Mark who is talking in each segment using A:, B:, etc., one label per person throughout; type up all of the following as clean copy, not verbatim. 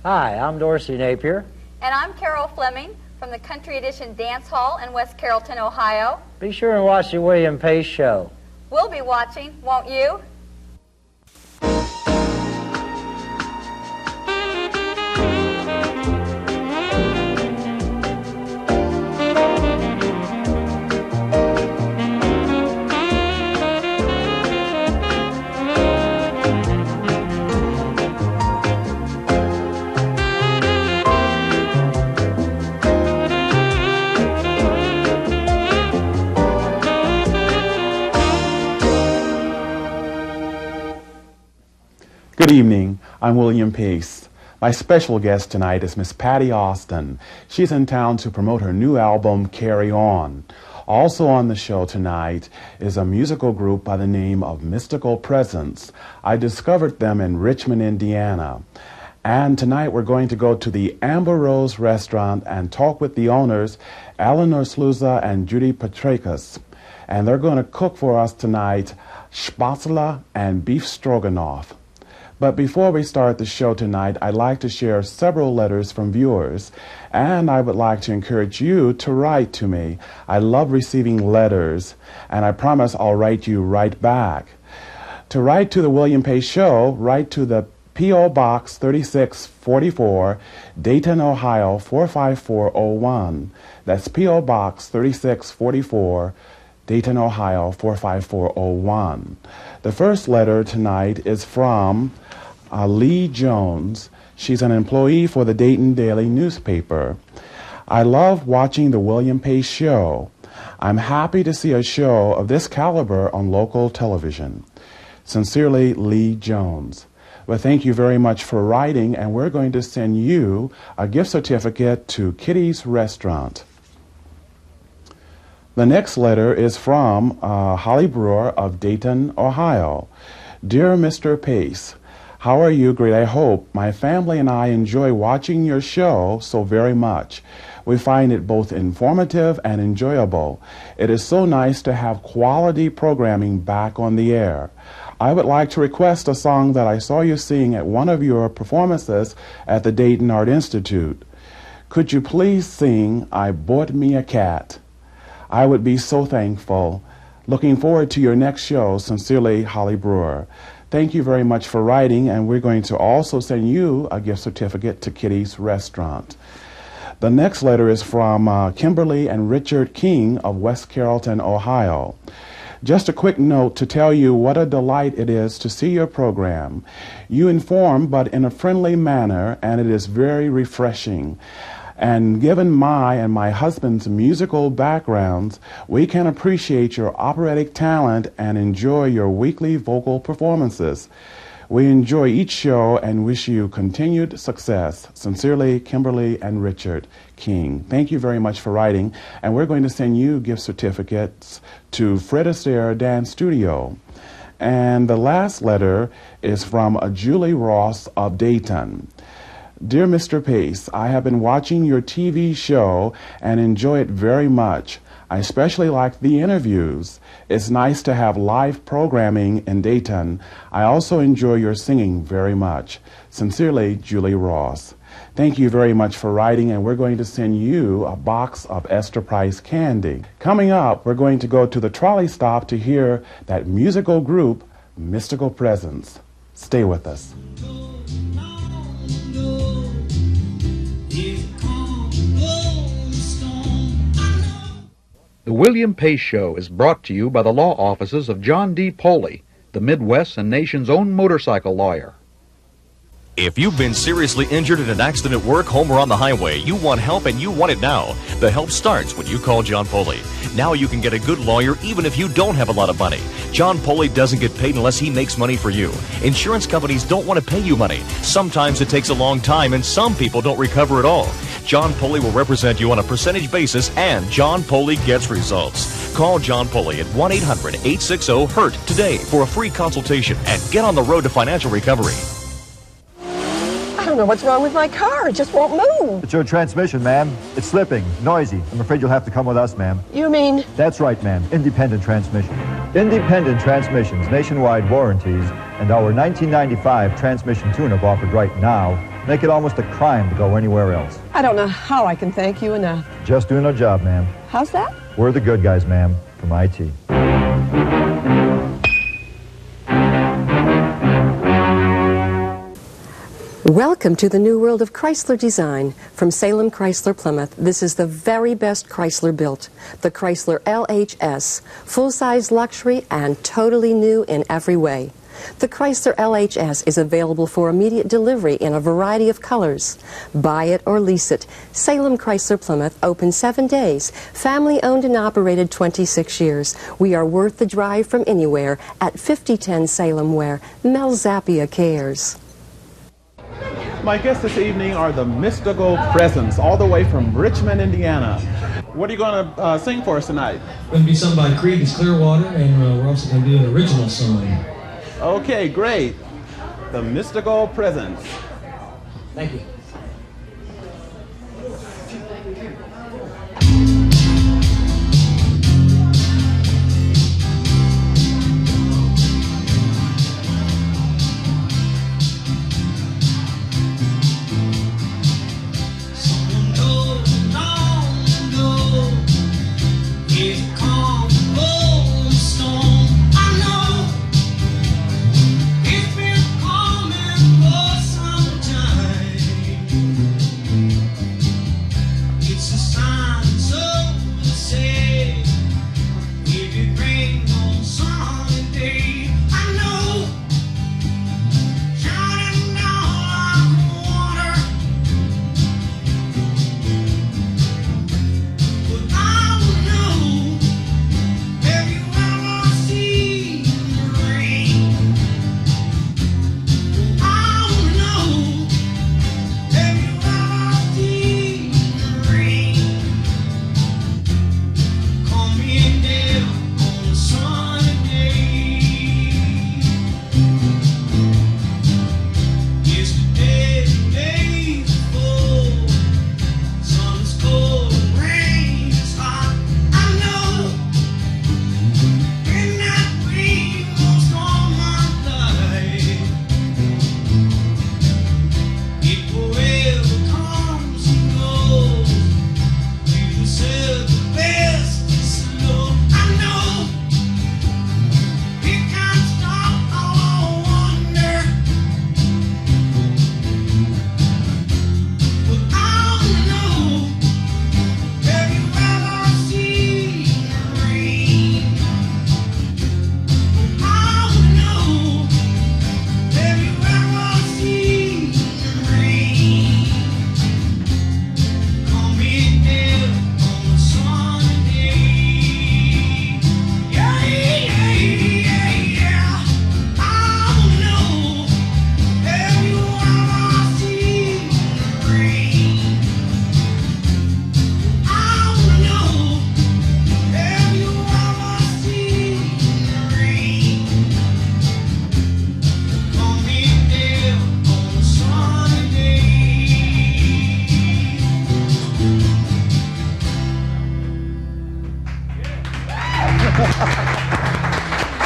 A: Hi, I'm Dorsey Napier.
B: And I'm Carol Fleming from the Country Edition Dance Hall in West Carrollton, Ohio.
A: Be sure and watch the William Pace Show.
B: We'll be watching, won't you?
C: Good evening, I'm William Pace. My special guest tonight is Miss Patti Austin. She's in town to promote her new album, Carry On. Also on the show tonight is a musical group by the name of Mystical Presence. I discovered them in Richmond, Indiana. And tonight we're going to go to the Amber Rose restaurant and talk with the owners, Eleanor Sluza and Judy Petrakis. And they're going to cook for us tonight spätzle and beef stroganoff. But before we start the show tonight, I'd like to share several letters from viewers, and I would like to encourage you to write to me. I love receiving letters, and I promise I'll write you right back. To write to the William Pace Show, write to the P.O. Box 3644, Dayton, Ohio 45401. That's P.O. Box 3644, Dayton, Ohio 45401. The first letter tonight is from Lee Jones. She's an employee for the Dayton Daily newspaper. I love watching the William Pace Show. I'm happy to see a show of this caliber on local television. Sincerely, Lee Jones. Well, thank you very much for writing, and we're going to send you a gift certificate to Kitty's Restaurant. The next letter is from Holly Brewer of Dayton, Ohio. Dear Mr. Pace, how are you? Great, I hope. My family and I enjoy watching your show so very much. We find it both informative and enjoyable. It is so nice to have quality programming back on the air. I would like to request a song that I saw you sing at one of your performances at the Dayton Art Institute. Could you please sing I Bought Me a Cat? I would be so thankful. Looking forward to your next show. Sincerely, Holly Brewer. Thank you very much for writing, and we're going to also send you a gift certificate to Kitty's Restaurant. The next letter is from Kimberly and Richard King of West Carrollton, Ohio. Just a quick note to tell you what a delight it is to see your program. You inform, but in a friendly manner, and it is very refreshing. And given my and my husband's musical backgrounds, we can appreciate your operatic talent and enjoy your weekly vocal performances. We enjoy each show and wish you continued success. Sincerely, Kimberly and Richard King. Thank you very much for writing, and we're going to send you gift certificates to Fred Astaire Dance Studio. And the last letter is from Julie Ross of Dayton. Dear Mr. Pace, I have been watching your TV show and enjoy it very much. I especially like the interviews. It's nice to have live programming in Dayton. I also enjoy your singing very much. Sincerely, Julie Ross. Thank you very much for writing, and we're going to send you a box of Esther Price candy. Coming up, we're going to go to the trolley stop to hear that musical group, Mystical Presence. Stay with us.
D: The William Pace Show is brought to you by the law offices of John D. Poley, the Midwest and nation's own motorcycle lawyer.
E: If you've been seriously injured in an accident at work, home, or on the highway, you want help and you want it now. The help starts when you call John Poley. Now you can get a good lawyer even if you don't have a lot of money. John Poley doesn't get paid unless he makes money for you. Insurance companies don't want to pay you money. Sometimes it takes a long time and some people don't recover at all. John Poley will represent you on a percentage basis, and John Poley gets results. Call John Poley at 1-800-860-HURT today for a free consultation and get on the road to financial recovery.
F: I don't know what's wrong with my car. It just won't move.
G: It's your transmission, ma'am. It's slipping, noisy. I'm afraid you'll have to come with us, ma'am.
F: You mean?
G: That's right, ma'am. Independent transmission. Independent transmissions, nationwide warranties, and our 1995 transmission tune-up offered right now Make it almost a crime to go anywhere else.
F: I don't know how I can thank you enough.
G: Just doing our job, ma'am.
F: How's that?
G: We're the good guys, ma'am, from IT.
F: Welcome to the new world of Chrysler design. From Salem Chrysler Plymouth, this is the very best Chrysler built. The Chrysler LHS, full-size luxury and totally new in every way. The Chrysler LHS is available for immediate delivery in a variety of colors. Buy it or lease it. Salem Chrysler Plymouth, open 7 days. Family owned and operated 26 years. We are worth the drive from anywhere at 5010 Salem, where Mel Zappia cares.
C: My guests this evening are the Mystical Presence, all the way from Richmond, Indiana. What are you going to sing for us tonight?
H: Going to be sung by Creedence Clearwater, and we're also going to do an original song.
C: Okay, great. The Mystical Presence.
H: Thank you.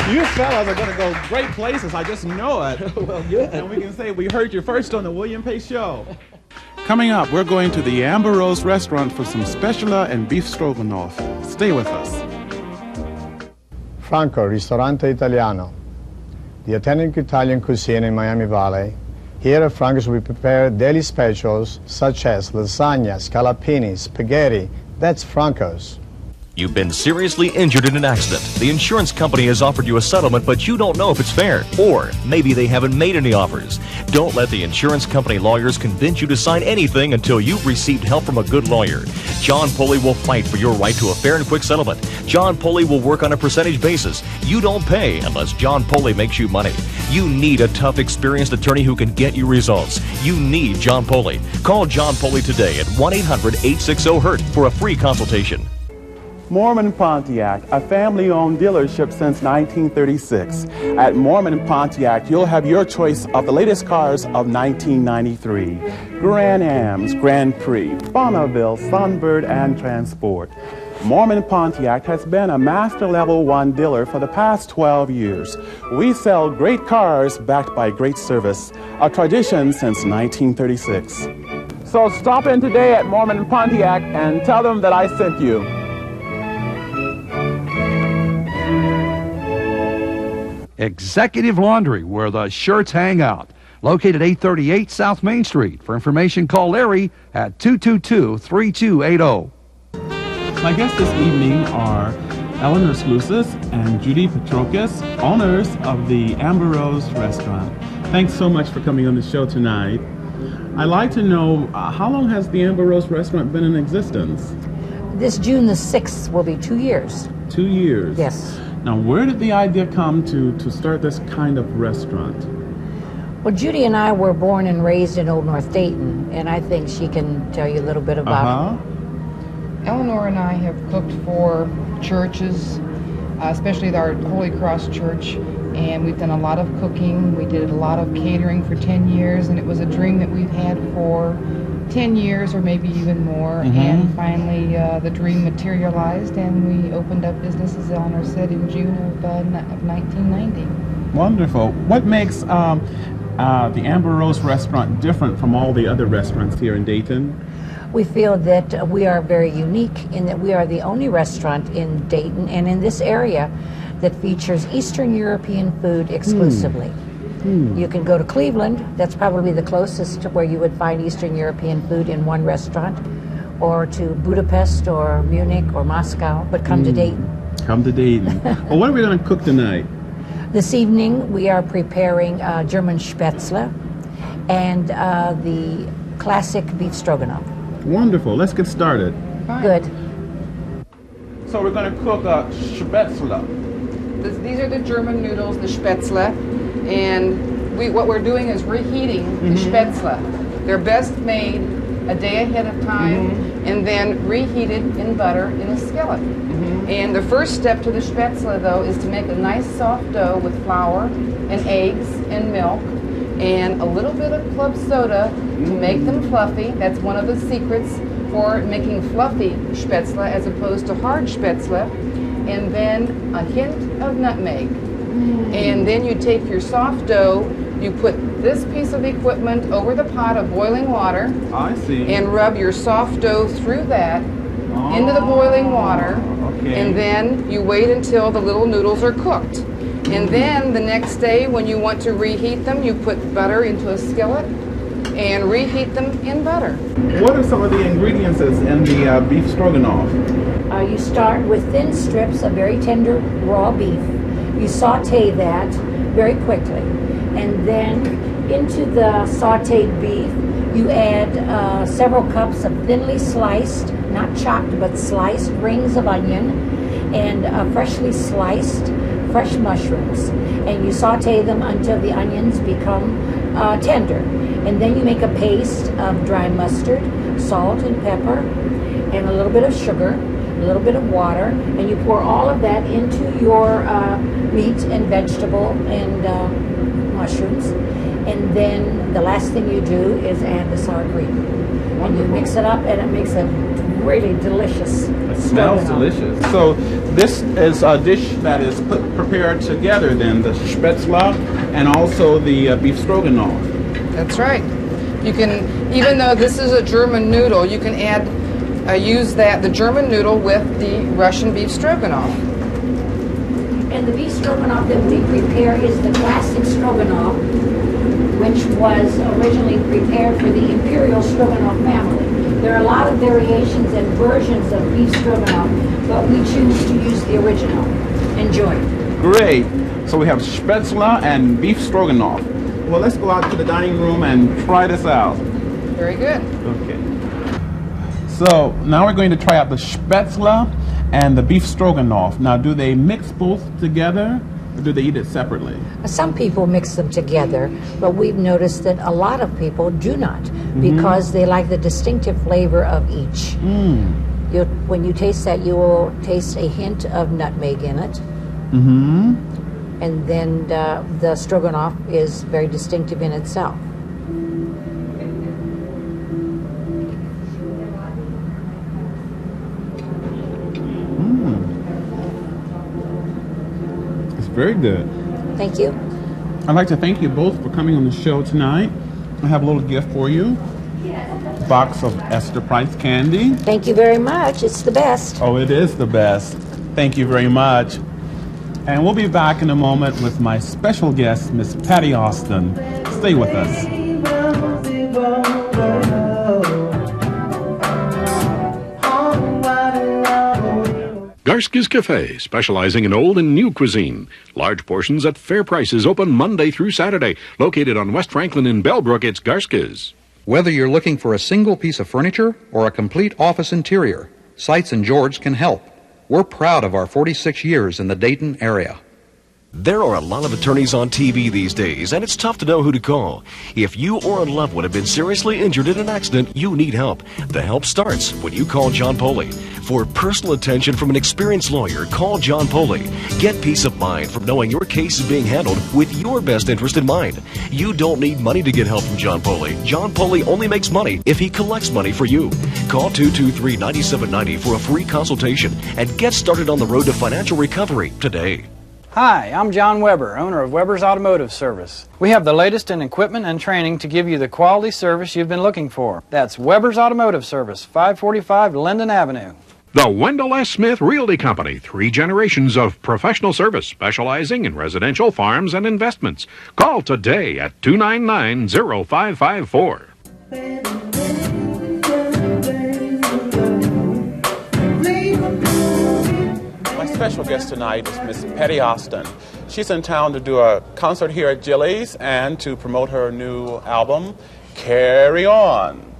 C: You fellas are going to go great places. I just know it.
H: Well, good.
C: And we can say we heard you first on the William Pace Show. Coming up, we're going to the Amber Rose restaurant for some spatula and beef stroganoff. Stay with us.
I: Franco, Ristorante Italiano, the authentic Italian cuisine in Miami Valley. Here at Franco's we prepare daily specials such as lasagna, scallopini, spaghetti. That's Franco's.
E: You've been seriously injured in an accident. The insurance company has offered you a settlement, but you don't know if it's fair. Or maybe they haven't made any offers. Don't let the insurance company lawyers convince you to sign anything until you've received help from a good lawyer. John Pulley will fight for your right to a fair and quick settlement. John Pulley will work on a percentage basis. You don't pay unless John Pulley makes you money. You need a tough, experienced attorney who can get you results. You need John Pulley. Call John Pulley today at 1-800-860-HURT for a free consultation.
C: Mormon Pontiac, a family-owned dealership since 1936. At Mormon Pontiac, you'll have your choice of the latest cars of 1993. Grand Ams, Grand Prix, Bonneville, Sunbird, and Transport. Mormon Pontiac has been a Master Level 1 dealer for the past 12 years. We sell great cars backed by great service, a tradition since 1936. So stop in today at Mormon Pontiac and tell them that I sent you.
J: Executive Laundry, where the shirts hang out. Located 838 South Main Street. For information, call Larry at 222-3280.
C: My guests this evening are Eleanor Slusis and Judy Petrokis, owners of the Amber Rose Restaurant. Thanks so much for coming on the show tonight. I'd like to know, how long has the Amber Rose Restaurant been in existence?
K: This June the 6th will be 2 years.
C: 2 years?
K: Yes.
C: Now, where did the idea come to start this kind of restaurant?
K: Well, Judy and I were born and raised in Old North Dayton, and I think she can tell you a little bit about it.
L: Eleanor and I have cooked for churches, especially our Holy Cross Church, and we've done a lot of cooking. We did a lot of catering for 10 years, and it was a dream that we've had for 10 years or maybe even more. And finally the dream materialized, and we opened up business, as Eleanor said, in June of 1990.
C: Wonderful. What makes the Amber Rose Restaurant different from all the other restaurants here in Dayton?
K: We feel that we are very unique in that we are the only restaurant in Dayton and in this area that features Eastern European food exclusively. You can go to Cleveland, that's probably the closest to where you would find Eastern European food in one restaurant, or to Budapest or Munich or Moscow, but come to Dayton.
C: Come to Dayton. Well, what are we going to cook tonight?
K: This evening we are preparing German Spätzle and the classic beef stroganoff.
C: Wonderful. Let's get started.
K: Good.
C: So we're going to cook Spätzle.
L: These are the German noodles, the Spätzle, and what we're doing is reheating the Spätzle. They're best made a day ahead of time and then reheated in butter in a skillet. And the first step to the Spätzle, though, is to make a nice soft dough with flour and eggs and milk and a little bit of club soda to make them fluffy. That's one of the secrets for making fluffy Spätzle as opposed to hard Spätzle. And then a hint of nutmeg. And then you take your soft dough, you put this piece of equipment over the pot of boiling water.
C: I see.
L: And rub your soft dough through that into the boiling water. And then you wait until the little noodles are cooked. And then the next day when you want to reheat them, you put butter into a skillet and reheat them in butter.
C: What are some of the ingredients in the beef stroganoff?
K: You start with thin strips of very tender raw beef. You saute that very quickly. And then into the sauteed beef, you add several cups of thinly sliced, not chopped, but sliced rings of onion and freshly sliced fresh mushrooms. And you saute them until the onions become tender. And then you make a paste of dry mustard, salt and pepper, and a little bit of sugar, a little bit of water, and you pour all of that into your meat and vegetable and mushrooms. And then the last thing you do is add the sour cream. And you mix it up, and it makes a really delicious.
C: It smells delicious. So this is a dish that is prepared together then, the Spätzle and also the beef stroganoff.
L: That's right. You can, even though this is a German noodle, you can add, use the German noodle with the Russian beef stroganoff.
K: And the beef stroganoff that we prepare is the classic stroganoff, which was originally prepared for the Imperial Stroganoff family. There are a lot of variations and versions of beef stroganoff, but we choose to use the original. Enjoy.
C: Great. So we have Spätzle and beef stroganoff. Well, let's go out to the dining room and try this out.
L: Very good.
C: Okay. So now we're going to try out the Spätzle and the beef stroganoff. Now, do they mix both together, or do they eat it separately?
K: Some people mix them together, but we've noticed that a lot of people do not, because they like the distinctive flavor of each. When you taste that, you will taste a hint of nutmeg in it. And then the stroganoff is very distinctive in itself.
C: Very good.
K: Thank you.
C: I'd like to thank you both for coming on the show tonight. I have a little gift for you. A box of Esther Price candy.
K: Thank you very much. It's the best.
C: Oh, it is the best. Thank you very much. And we'll be back in a moment with my special guest, Miss Patti Austin. Stay with us.
M: Garska's Cafe, specializing in old and new cuisine. Large portions at fair prices, open Monday through Saturday. Located on West Franklin in Bellbrook, it's Garska's.
D: Whether you're looking for a single piece of furniture or a complete office interior, Sites and George can help. We're proud of our 46 years in the Dayton area.
E: There are a lot of attorneys on TV these days, and it's tough to know who to call. If you or a loved one have been seriously injured in an accident, you need help. The help starts when you call John Poley. For personal attention from an experienced lawyer, call John Poley. Get peace of mind from knowing your case is being handled with your best interest in mind. You don't need money to get help from John Poley. John Poley only makes money if he collects money for you. Call 223-9790 for a free consultation and get started on the road to financial recovery today.
N: Hi, I'm John Weber, owner of Weber's Automotive Service. We have the latest in equipment and training to give you the quality service you've been looking for. That's Weber's Automotive Service, 545 Linden Avenue.
M: The Wendell S. Smith Realty Company, 3 generations of professional service specializing in residential, farms, and investments. Call today at 299-0554.
C: My special guest tonight is Miss Patti Austin. She's in town to do a concert here at Jilly's and to promote her new album, Carry On.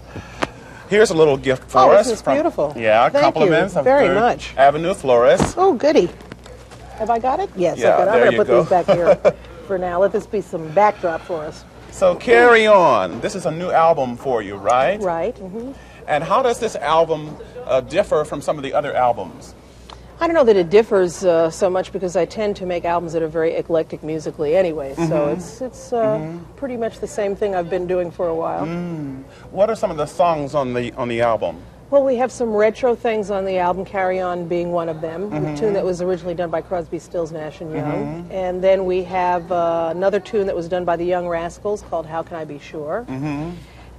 C: Here's a little gift for us.
O: This is beautiful.
C: Yeah,
O: Thank
C: compliments
O: you
C: of
O: very
C: Third
O: much.
C: Avenue Florist.
O: Oh, goody. Have I got it? Yes,
C: Yeah,
O: I've got it.
C: there
O: I'm
C: you
O: going to put
C: go.
O: these back here for now. Let this be some backdrop for us.
C: So Carry On. This is a new album for you, right?
O: Right. Mm-hmm.
C: And how does this album differ from some of the other albums?
O: I don't know that it differs so much because I tend to make albums that are very eclectic musically anyway. So
C: Mhm.
O: it's pretty much the same thing I've been doing for a while.
C: What are some of the songs on the album?
O: Well, we have some retro things on the album, Carry On being one of them, a tune that was originally done by Crosby, Stills, Nash & Young. And then we have another tune that was done by the Young Rascals called How Can I Be Sure?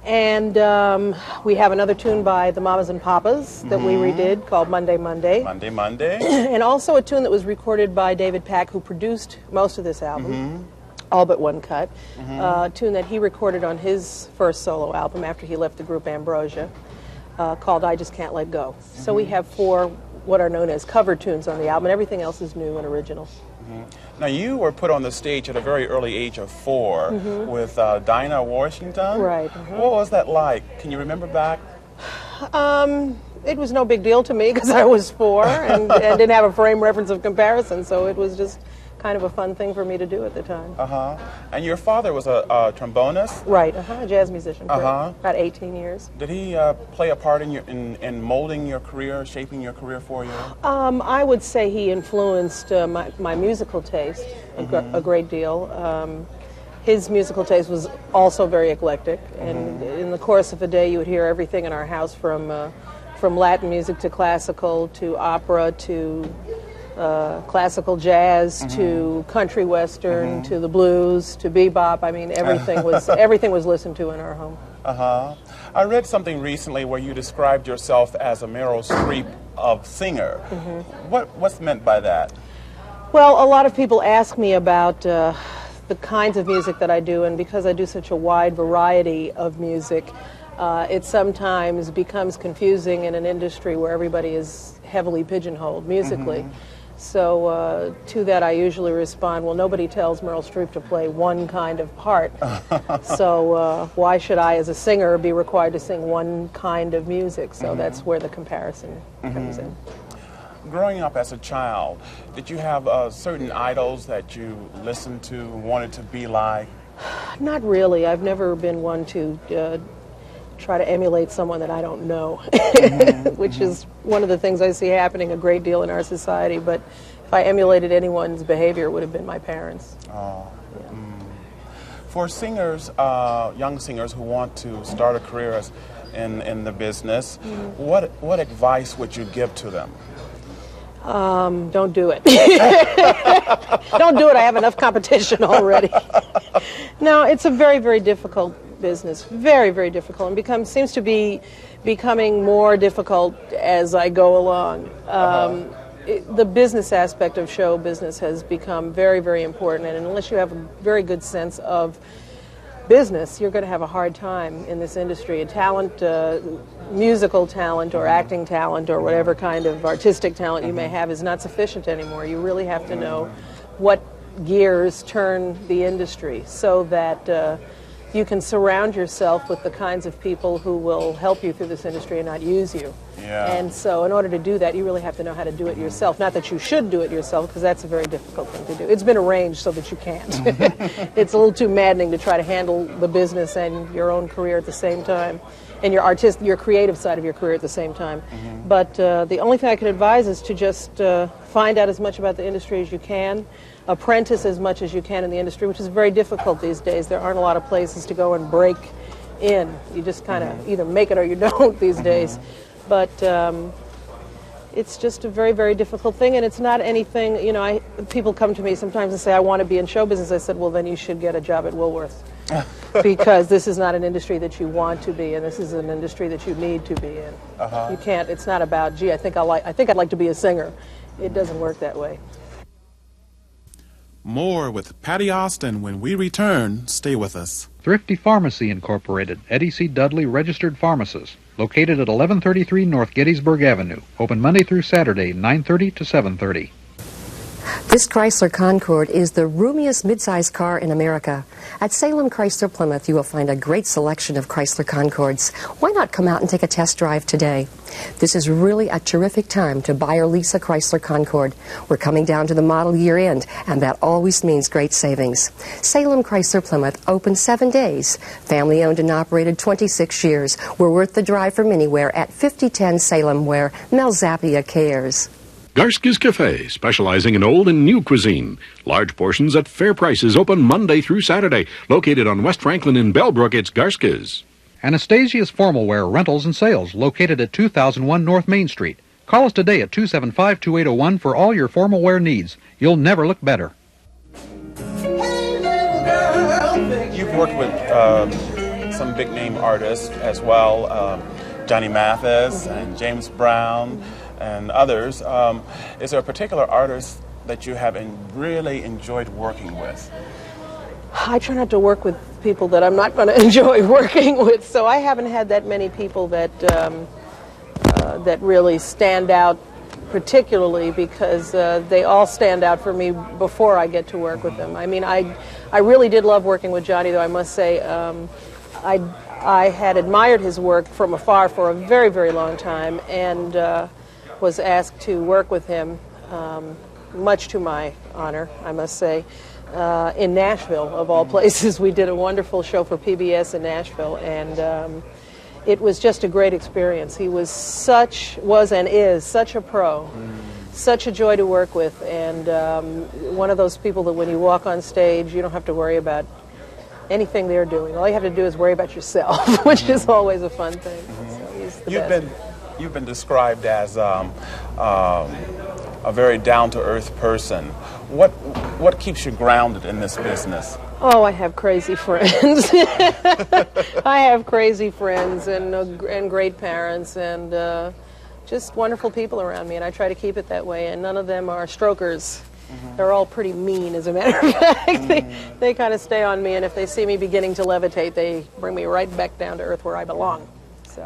O: And we have another tune by the Mamas and Papas that we redid called Monday, Monday.
C: Monday, Monday.
O: And also a tune that was recorded by David Pack, who produced most of this album, all but one cut. A tune that he recorded on his first solo album after he left the group Ambrosia, called I Just Can't Let Go. So we have 4 what are known as cover tunes on the album, and everything else is new and original.
C: Now, you were put on the stage at a very early age of 4 with Dinah Washington.
O: Right.
C: What was that like? Can you remember back?
O: It was no big deal to me because I was 4 and didn't have a frame reference of comparison, so it was just kind of a fun thing for me to do at the time.
C: And your father was a trombonist?
O: Right, a jazz musician for about 18 years.
C: Did he play a part in molding your career, shaping your career for you?
O: I would say he influenced my musical taste a great deal. His musical taste was also very eclectic, and in the course of a day you would hear everything in our house from Latin music to classical to opera to classical jazz to country western to the blues to bebop. I mean, everything was listened to in our home.
C: I read something recently where you described yourself as a Meryl Streep of singer. What's meant by that?
O: Well, a lot of people ask me about the kinds of music that I do, and because I do such a wide variety of music, it sometimes becomes confusing in an industry where everybody is heavily pigeonholed musically. So to that I usually respond, well, nobody tells Meryl Streep to play one kind of part. So why should I, as a singer, be required to sing one kind of music? So that's where the comparison comes in.
C: Growing up as a child, did you have certain idols that you listened to, wanted to be like?
O: Not really. I've never been one to try to emulate someone that I don't know, which is one of the things I see happening a great deal in our society. But if I emulated anyone's behavior, it would have been my parents.
C: For singers, young singers who want to start a career in the business, what advice would you give to them?
O: Don't do it. Don't do it. I have enough competition already. No, it's a very, very difficult business. Very, very difficult, and seems to be becoming more difficult as I go along. The business aspect of show business has become very, very important, and unless you have a very good sense of business, you're going to have a hard time in this industry. Musical talent or acting talent or whatever kind of artistic talent you may have is not sufficient anymore. You really have to know what gears turn the industry so that you can surround yourself with the kinds of people who will help you through this industry and not use you.
C: Yeah.
O: And so in order to do that, you really have to know how to do it yourself. Not that you should do it yourself, because that's a very difficult thing to do. It's been arranged so that you can't. It's a little too maddening to try to handle the business and your own career at the same time, and your creative side of your career at the same time. But the only thing I can advise is to just find out as much about the industry as you can, apprentice as much as you can in the industry, which is very difficult these days. There aren't a lot of places to go and break in. You just kind of either make it or you don't these days. But it's just a very, very difficult thing, and it's not anything, people come to me sometimes and say, I want to be in show business. I said, well, then you should get a job at Woolworth. Because this is not an industry that you want to be in. This is an industry that you need to be in. You can't, it's not about, gee, I think I'd like to be a singer. It doesn't work that way.
C: More with Patti Austin when we return. Stay with us.
D: Thrifty Pharmacy Incorporated, Eddie C. Dudley Registered Pharmacist, located at 1133 North Gettysburg Avenue, open Monday through Saturday, 9:30 to 7:30.
F: This Chrysler Concorde is the roomiest midsize car in America. At Salem Chrysler Plymouth, you will find a great selection of Chrysler Concordes. Why not come out and take a test drive today? This is really a terrific time to buy or lease a Chrysler Concorde. We're coming down to the model year end, and that always means great savings. Salem Chrysler Plymouth, open 7 days. Family owned and operated 26 years. We're worth the drive from anywhere at 5010 Salem, where Mel Zappia cares.
M: Garski's Cafe, specializing in old and new cuisine. Large portions at fair prices, open Monday through Saturday. Located on West Franklin in Bellbrook, it's Garski's.
D: Anastasia's Formal Wear Rentals and Sales, located at 2001 North Main Street. Call us today at 275-2801 for all your formal wear needs. You'll never look better.
C: You've worked with some big-name artists as well, Johnny Mathis and James Brown and others. Is there a particular artist that you have really enjoyed working with?
O: I try not to work with people that I'm not going to enjoy working with, so I haven't had that many people that that really stand out particularly, because they all stand out for me before I get to work with them. I mean, I really did love working with Johnny, though I must say I had admired his work from afar for a very, very long time, and was asked to work with him, much to my honor, I must say, in Nashville, of all places. We did a wonderful show for PBS in Nashville, and it was just a great experience. He was and is such a pro, such a joy to work with, and one of those people that when you walk on stage, you don't have to worry about anything they're doing. All you have to do is worry about yourself, which is always a fun thing. So he's the best.
C: You've been described as a very down-to-earth person. What keeps you grounded in this business?
O: Oh, I have crazy friends. I have crazy friends and great parents and just wonderful people around me, and I try to keep it that way. And none of them are strokers. They're all pretty mean, as a matter of fact. They kind of stay on me, and if they see me beginning to levitate, they bring me right back down to earth where I belong.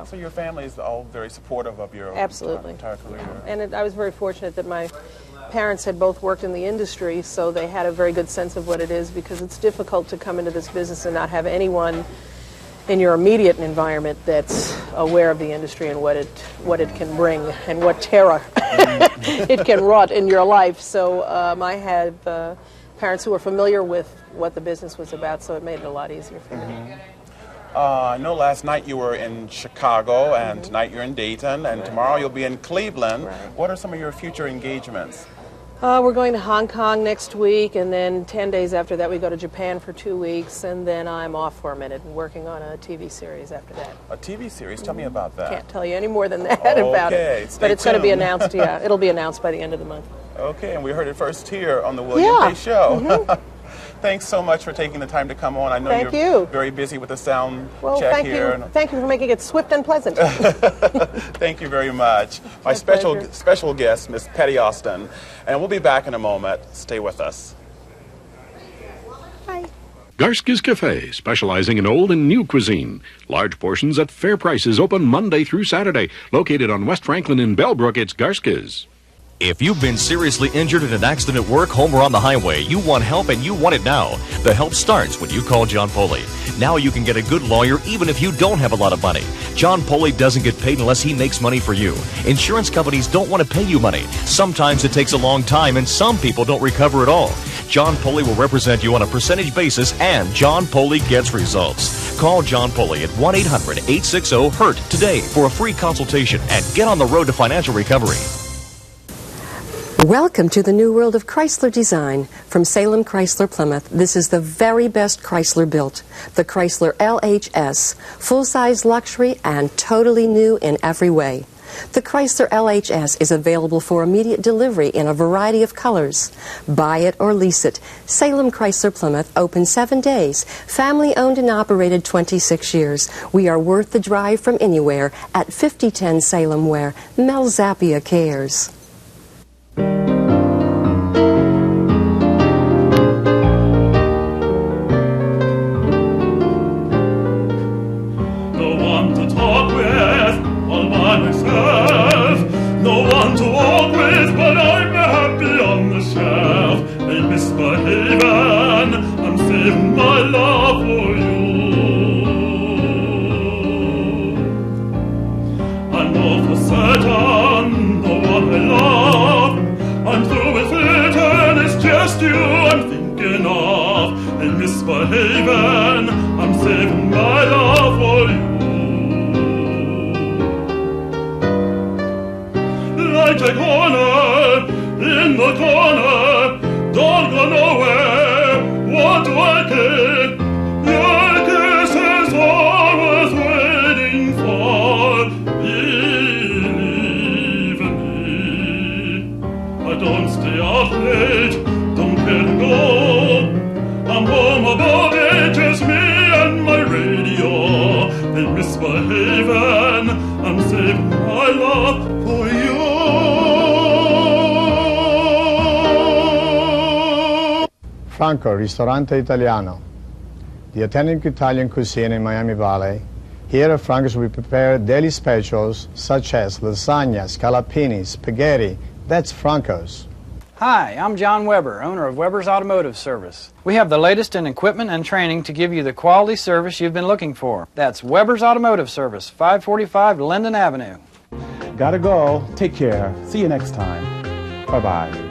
O: So
C: your family is all very supportive of your
O: absolutely
C: entire career.
O: And I was very fortunate that my parents had both worked in the industry, so they had a very good sense of what it is, because it's difficult to come into this business and not have anyone in your immediate environment that's aware of the industry and what it can bring and what terror it can wrought in your life. So I had parents who were familiar with what the business was about, so it made it a lot easier for me.
C: I know last night you were in Chicago, and tonight you're in Dayton, and tomorrow you'll be in Cleveland. What are some of your future engagements?
O: We're going to Hong Kong next week, and then 10 days after that we go to Japan for 2 weeks, and then I'm off for a minute and working on a TV series after that.
C: A TV series? Tell me about that.
O: Can't tell you any more than that about it.
C: Stay
O: But it's going to be
C: tuned.
O: announced, yeah. It'll be announced by the end of the month.
C: Okay, and we heard it first here on the William Bay Show. Thanks so much for taking the time to come on. I know you're very busy with the sound check here.
O: Thank you for making it swift and pleasant.
C: Thank you very much. My special guest, Miss Patti Austin. And we'll be back in a moment. Stay with us.
O: Bye.
M: Garski's Cafe, specializing in old and new cuisine. Large portions at fair prices, open Monday through Saturday. Located on West Franklin in Bellbrook, it's Garski's.
E: If you've been seriously injured in an accident at work, home, or on the highway, you want help and you want it now. The help starts when you call John Poley. Now you can get a good lawyer even if you don't have a lot of money. John Poley doesn't get paid unless he makes money for you. Insurance companies don't want to pay you money. Sometimes it takes a long time and some people don't recover at all. John Poley will represent you on a percentage basis and John Poley gets results. Call John Poley at 1-800-860-HURT today for a free consultation and get on the road to financial recovery.
F: Welcome to the new world of Chrysler design. From Salem Chrysler Plymouth, this is the very best Chrysler built. The Chrysler LHS, full-size luxury and totally new in every way. The Chrysler LHS is available for immediate delivery in a variety of colors. Buy it or lease it. Salem Chrysler Plymouth, open 7 days. Family owned and operated 26 years. We are worth the drive from anywhere at 5010 Salem, where Mel Zappia cares.
I: Franco, Ristorante Italiano, the authentic Italian cuisine in Miami Valley. Here at Franco's we prepare daily specials such as lasagna, scallopini, spaghetti. That's Franco's.
N: Hi, I'm John Weber, owner of Weber's Automotive Service. We have the latest in equipment and training to give you the quality service you've been looking for. That's Weber's Automotive Service, 545 Linden Avenue.
C: Gotta go. Take care. See you next time. Bye-bye.